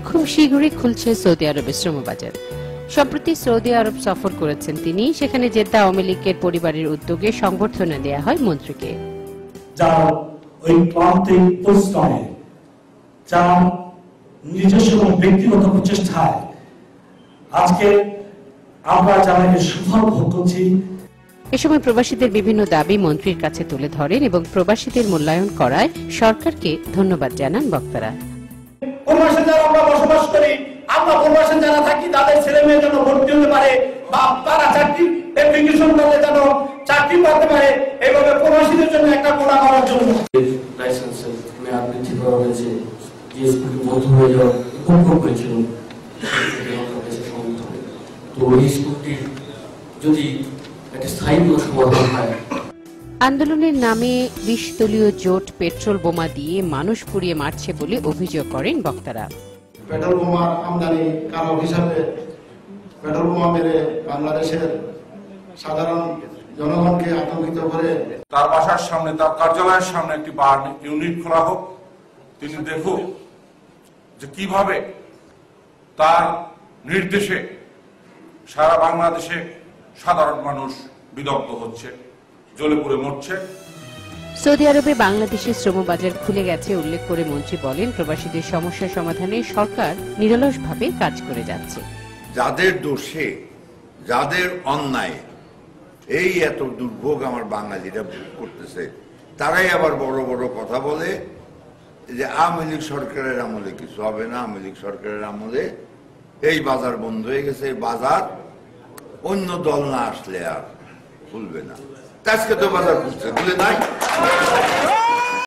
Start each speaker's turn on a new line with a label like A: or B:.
A: খুব শীঘ্রই খুলছে সৌদি আরবের শ্রমবাজার। সম্প্রতি সৌদি আরব সফর করেছেন তিনি। সেখানে জেদ্দা আওয়ামী লীগের পরিবারের উদ্যোগে সংবর্ধনা দেয়া হয় মন্ত্রীকে।
B: যার ওই প্রান্তিক পরিশ্রমে, যার নিজস্ব এবং ব্যক্তিগত প্রচেষ্টায় আজকে আমরা যারা এর সুফল ভোগ করছি।
A: এ সময় প্রবাসীদের বিভিন্ন দাবি মন্ত্রীর কাছে তুলে ধরেন এবং প্রবাসীদের মূল্যায়ন করায় সরকারকে ধন্যবাদ জানান বক্তারা।
C: প্রবাসে যারা আমরা বসবাস করি, আমরা প্রবাসে যারা থাকি, তাদের ছেলে মেয়ে যেন ভর্তি হতে পারে বা তারা চাকরি অ্যাপ্লিকেশন করলে যেন চাকরি পাতে পারে, এইভাবে প্রবাসীদের জন্য একটা কোটা করার জন্য
D: লাইসেন্সের মেয়াদ বৃদ্ধি করা হয়েছে। জিএসপি বন্ধ হয়ে যাওয়ার খুব হয়েছিল, তো এই স্কুলটির যদি একটা স্থায়ী কোনো সমাধান হয়।
A: আন্দোলনের নামে ২০ দলীয় জোট পেট্রোল বোমা দিয়ে মানুষ পুড়িয়ে মারছে বলে অভিযোগ করেন বক্তারা।
C: পেট্রোল বোমার আমদানি কারক হিসাবে পেট্রোল বোমা মেরে বাংলাদেশের সাধারণ জনগণকে আতঙ্কিত করে
E: তার বাসার সামনে, তার কার্যালয়ের সামনে একটি বার ইউনিট খোলা হোক। তিনি দেখুক যে কিভাবে তার নির্দেশে সারা বাংলাদেশে সাধারণ মানুষ বিদগ্ধ হচ্ছে, জ্বলে পুড়ে মরছে।
A: সৌদি আরবে বাংলাদেশের শ্রমবাজার খুলে গেছে উল্লেখ করে মন্ত্রী বলেন, প্রবাসীদের সমস্যা সমাধানে সরকার নিরলসভাবে কাজ করে যাচ্ছে।
F: যাদের দোষে, যাদের অন্যায় এই এত দুর্ভোগ আমার বাঙালিরা ভোগ করতেছে, তারাই আবার বড় বড় কথা বলে যে আওয়ামী লীগ সরকারের আমলে কিছু হবে না, আওয়ামী লীগ সরকারের আমলে এই বাজার বন্ধ হয়ে গেছে, বাজার অন্য দল না আসলে আর খুলবে না। আজকে তো বাজার খুলছে, খুলে নাই।